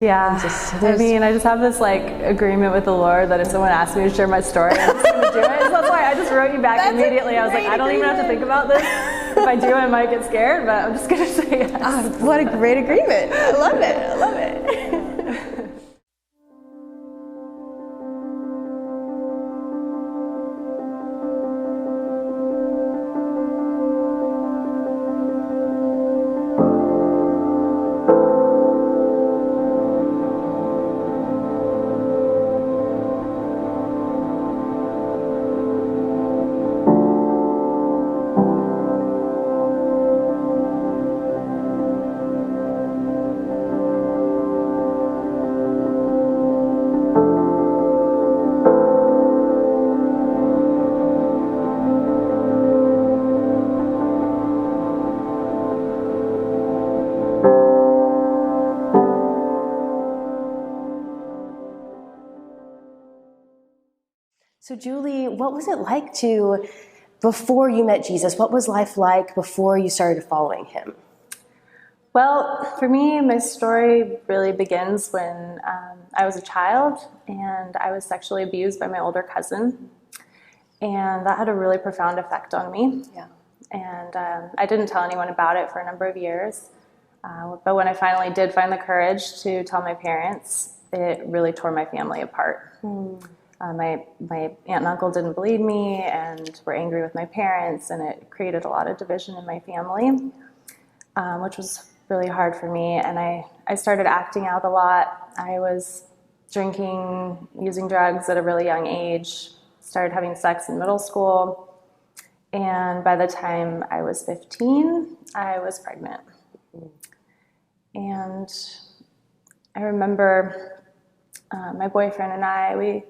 Yeah, I just have this like agreement with the Lord that if someone asks me to share my story, I'm just going to do it. So that's why I just wrote you back immediately. I was like, I don't even have to think about this. If I do, I might get scared, but I'm just going to say yes. Oh, what a great agreement. I love it. I love it. So Julie, what was it like before you met Jesus? What was life like before you started following him? Well, for me, my story really begins when I was a child and I was sexually abused by my older cousin. And that had a really profound effect on me. Yeah. And I didn't tell anyone about it for a number of years. But when I finally did find the courage to tell my parents, it really tore my family apart. My aunt and uncle didn't believe me and were angry with my parents, and it created a lot of division in my family, which was really hard for me. And I started acting out a lot. I was drinking, using drugs at a really young age, started having sex in middle school, and by the time I was 15, I was pregnant. And I remember my boyfriend and I, we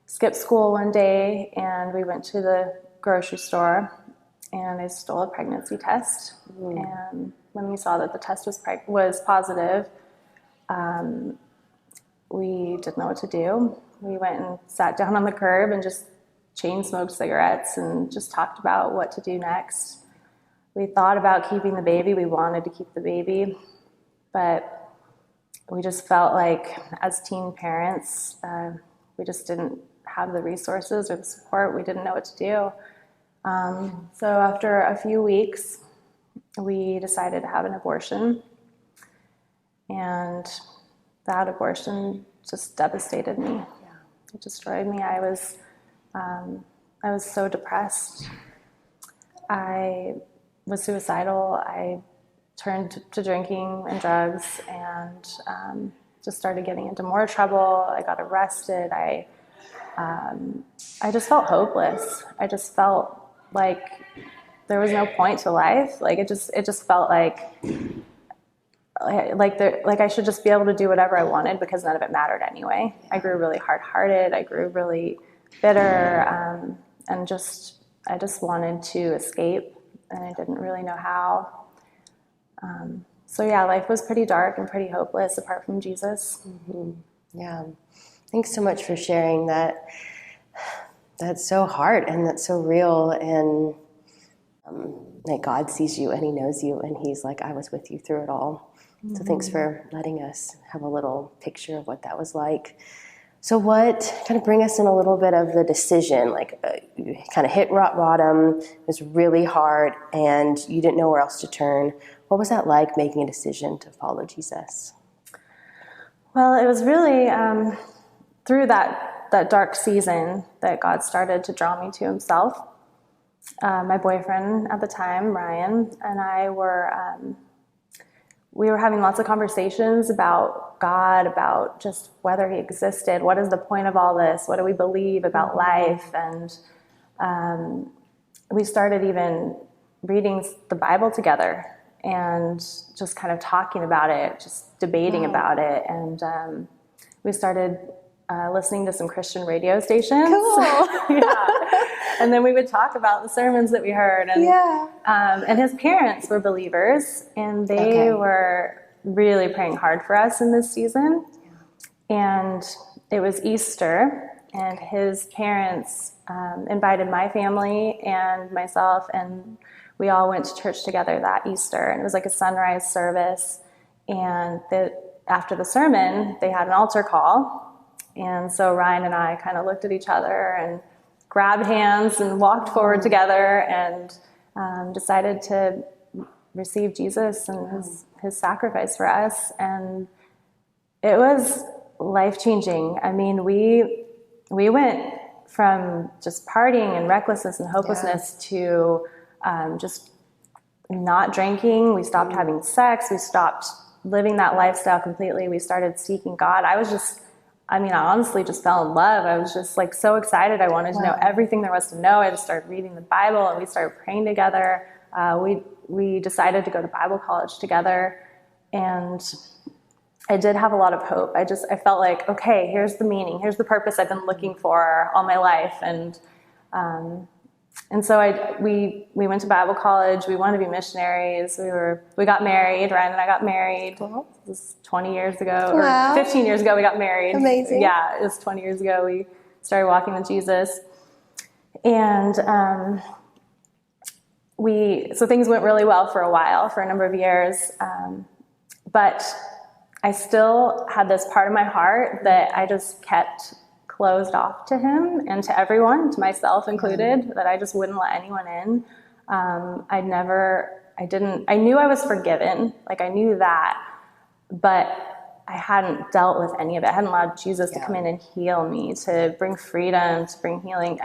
skipped school one day and we went to the grocery store and I stole a pregnancy test. And when we saw that the test was positive, we didn't know what to do. We went and sat down on the curb and just chain smoked cigarettes and just talked about what to do next. We thought about keeping the baby. We wanted to keep the baby, but we just felt like as teen parents, we just didn't have the resources or the support. We didn't know what to do. So after a few weeks, we decided to have an abortion. And that abortion just devastated me. Yeah. It destroyed me. I was so depressed. I was suicidal. I turned to drinking and drugs and just started getting into more trouble. I got arrested. I just felt hopeless. I just felt like there was no point to life. Like it just felt like I should just be able to do whatever I wanted because none of it mattered anyway. I grew really hard-hearted. I grew really bitter, and I just wanted to escape, and I didn't really know how. So yeah, life was pretty dark and pretty hopeless apart from Jesus. Mm-hmm. Yeah. Thanks so much for sharing that. That's so hard and that's so real, and that God sees you and he knows you and he's like, I was with you through it all. Mm-hmm. So thanks for letting us have a little picture of what that was like. So what, kind of bring us in a little bit of the decision, like you kind of hit rock bottom, it was really hard and you didn't know where else to turn. What was that like, making a decision to follow Jesus? Well, it was really through that dark season that God started to draw me to himself. My boyfriend at the time, Ryan, and I we were having lots of conversations about God, about just whether he existed. What is the point of all this? What do we believe about life? And we started even reading the Bible together and just kind of talking about it, just debating about it. And we started listening to some Christian radio stations. Cool. Yeah. And then we would talk about the sermons that we heard. And, and his parents were believers, and they were really praying hard for us in this season. And it was Easter, and his parents invited my family and myself, and we all went to church together that Easter. And it was like a sunrise service, and after the sermon, they had an altar call. And so Ryan and I kind of looked at each other and grabbed hands and walked forward together and decided to receive Jesus and his sacrifice for us. And it was life-changing. I mean, we went from just partying and recklessness and hopelessness to just not drinking. We stopped having sex. We stopped living that lifestyle completely. We started seeking God. I honestly just fell in love. I was just like so excited. I wanted to know everything there was to know. I just started reading the Bible and we started praying together. We decided to go to Bible college together, and I did have a lot of hope. I felt like, okay, here's the meaning. Here's the purpose I've been looking for all my life. And so we went to Bible college. We wanted to be missionaries. We got married. Ryan and I got married. This was 20 years ago, or 15 years ago we got married. Amazing. Yeah, it was 20 years ago we started walking with Jesus. And so things went really well for a while, for a number of years. But I still had this part of my heart that I just kept closed off to him and to everyone, to myself included, that I just wouldn't let anyone in. I knew I was forgiven, like I knew that, but I hadn't dealt with any of it. I hadn't allowed Jesus to come in and heal me, to bring freedom, to bring healing.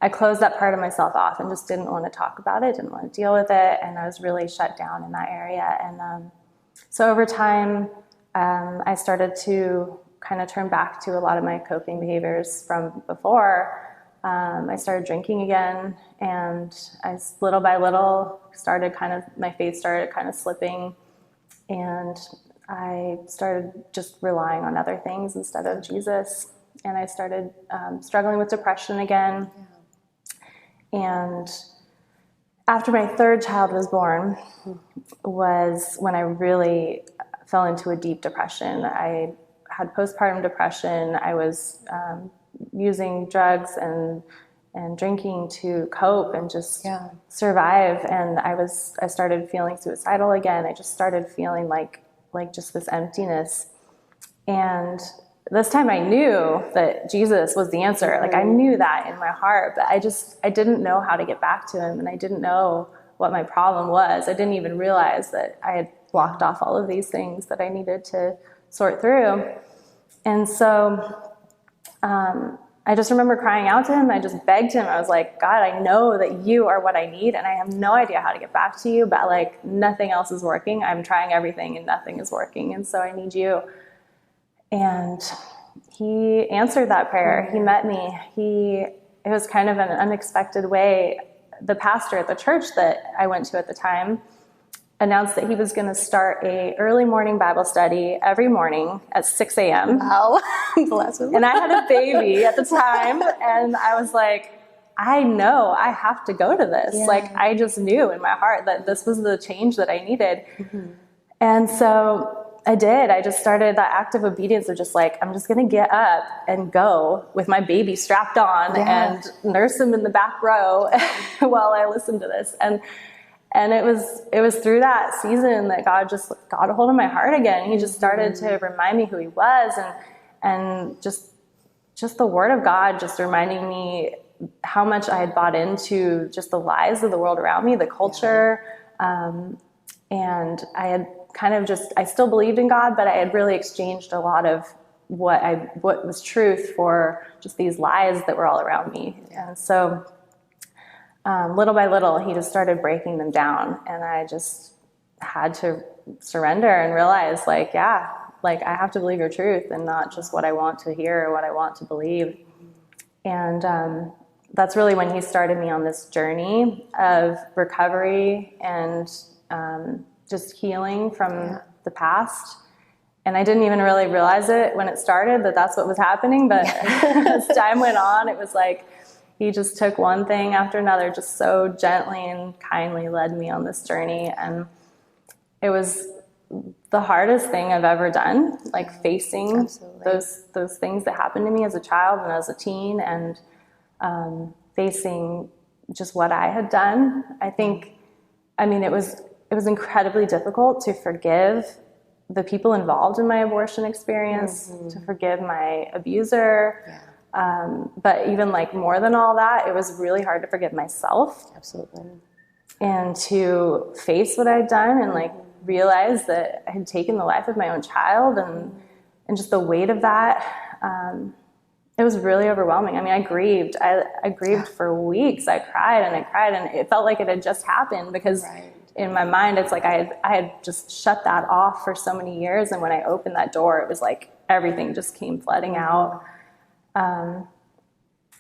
I closed that part of myself off and just didn't want to talk about it, didn't want to deal with it, and I was really shut down in that area. And so over time, I started to kind of turn back to a lot of my coping behaviors from before. I started drinking again, and little by little, my faith started kind of slipping, and I started just relying on other things instead of Jesus. And I started struggling with depression again. And after my third child was born was when I really fell into a deep depression. I had postpartum depression. I was using drugs and drinking to cope and just survive. And I started feeling suicidal again. I just started feeling like just this emptiness. And this time I knew that Jesus was the answer. Like I knew that in my heart, but I didn't know how to get back to him, and I didn't know what my problem was. I didn't even realize that I had blocked off all of these things that I needed to sort through. And so I just remember crying out to him. I just begged him. I was like, God, I know that you are what I need, and I have no idea how to get back to you, but like nothing else is working. I'm trying everything and nothing is working. And so I need you. And he answered that prayer. He met me. It was kind of an unexpected way. The pastor at the church that I went to at the time announced that he was going to start a early morning Bible study every morning at 6 a.m. Wow. Bless him. And I had a baby at the time, and I was like, I know I have to go to this. Yeah. Like I just knew in my heart that this was the change that I needed. And so I did. I just started that act of obedience of just like, I'm just going to get up and go with my baby strapped on and nurse him in the back row while I listened to this. And it was through that season that God got a hold of my heart again. He just started to remind me who he was, and just the word of God just reminding me how much I had bought into just the lies of the world around me, the culture. And I had I still believed in God, but I had really exchanged a lot of what was truth for just these lies that were all around me. And so little by little, he just started breaking them down, and I just had to surrender and realize I have to believe your truth and not just what I want to hear or what I want to believe. And that's really when he started me on this journey of recovery and just healing from the past. And I didn't even really realize it when it started that that's what was happening. But as time went on, it was like he just took one thing after another, just so gently and kindly led me on this journey. And it was the hardest thing I've ever done, like facing those things that happened to me as a child and as a teen, and facing just what I had done. It was incredibly difficult to forgive the people involved in my abortion experience, to forgive my abuser. But even like more than all that, it was really hard to forgive myself. Absolutely. And to face what I'd done and like realize that I had taken the life of my own child, and just the weight of that. It was really overwhelming. I mean, I grieved. I grieved for weeks. I cried and it felt like it had just happened, because in my mind, it's like I had just shut that off for so many years. And when I opened that door, it was like everything just came flooding out.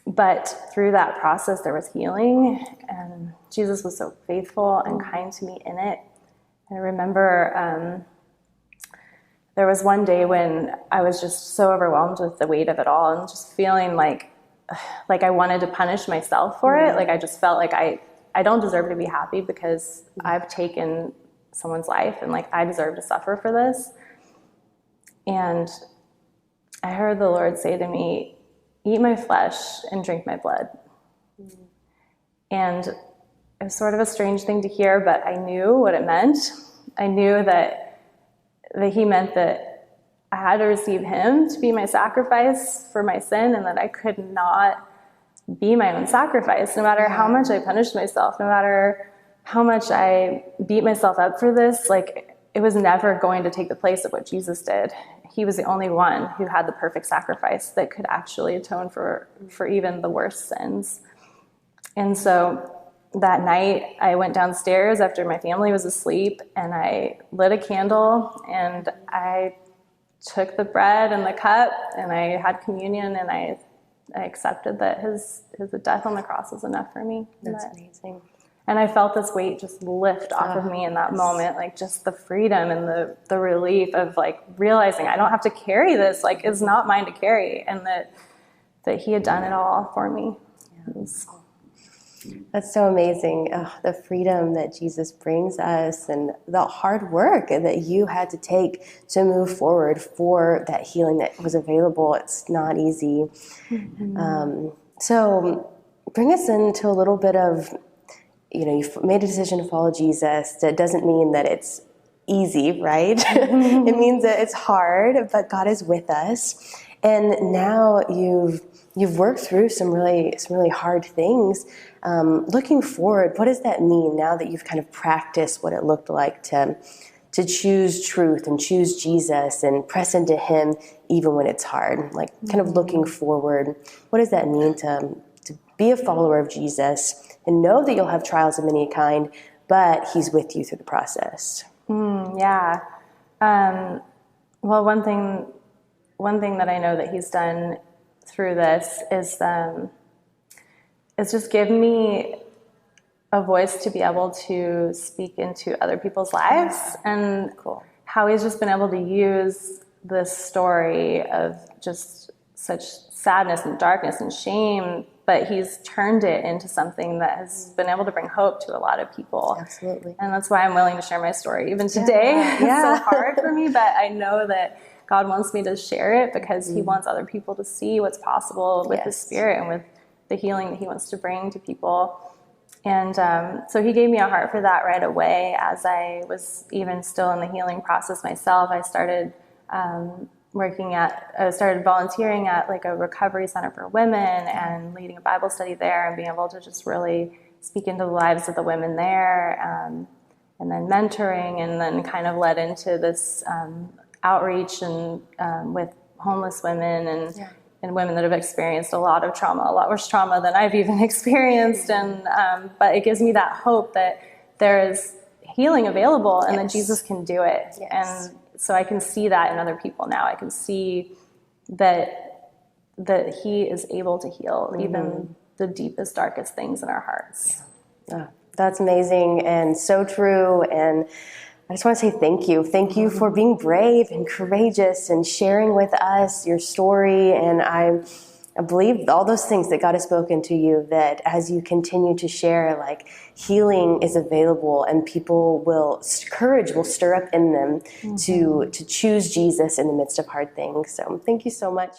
But through that process, there was healing, and Jesus was so faithful and kind to me in it. And I remember there was one day when I was just so overwhelmed with the weight of it all, and just feeling like I wanted to punish myself for it. Like I just felt like I don't deserve to be happy because I've taken someone's life, and like I deserve to suffer for this. And I heard the Lord say to me, "Eat my flesh and drink my blood." And it was sort of a strange thing to hear, but I knew what it meant. I knew that he meant that I had to receive him to be my sacrifice for my sin, and that I could not be my own sacrifice, no matter how much I punished myself, no matter how much I beat myself up for this. Like, it was never going to take the place of what Jesus did. He was the only one who had the perfect sacrifice that could actually atone for even the worst sins. And so that night, I went downstairs after my family was asleep, and I lit a candle, and I took the bread and the cup, and I had communion, and I accepted that his death on the cross was enough for me. That's amazing. And I felt this weight just lift off of me in that moment, like just the freedom and the relief of like realizing I don't have to carry this, like it's not mine to carry, and that he had done it all for me. That's so amazing. The freedom that Jesus brings us, and the hard work that you had to take to move forward for that healing that was available. It's not easy. So bring us into a little bit of, you've made a decision to follow Jesus. That doesn't mean that it's easy, right? It means that it's hard, but God is with us. And now you've worked through some really hard things. Looking forward, what does that mean now that you've kind of practiced what it looked like to choose truth and choose Jesus and press into him even when it's hard? Like, kind of looking forward, what does that mean to be a follower of Jesus and know that you'll have trials of many kind, but he's with you through the process? Well, one thing that I know that he's done through this is just give me a voice to be able to speak into other people's lives, and how he's just been able to use this story of just such sadness and darkness and shame, but he's turned it into something that has been able to bring hope to a lot of people. Absolutely. And that's why I'm willing to share my story even today. It's so hard for me, but I know that God wants me to share it because he wants other people to see what's possible with his Spirit and with the healing that he wants to bring to people. And so he gave me a heart for that right away. As I was even still in the healing process myself, I started started volunteering at like a recovery center for women and leading a Bible study there, and being able to just really speak into the lives of the women there, and then mentoring, and then kind of led into this outreach and with homeless women and women that have experienced a lot of trauma, a lot worse trauma than I've even experienced. And but it gives me that hope that there is healing available, and that Jesus can do it. And so I can see that in other people now. I can see that he is able to heal even the deepest, darkest things in our hearts. That's amazing and so true. And I just want to say thank you. Thank you for being brave and courageous and sharing with us your story. And I believe all those things that God has spoken to you, that as you continue to share, like, healing is available, and courage will stir up in them to choose Jesus in the midst of hard things. So thank you so much.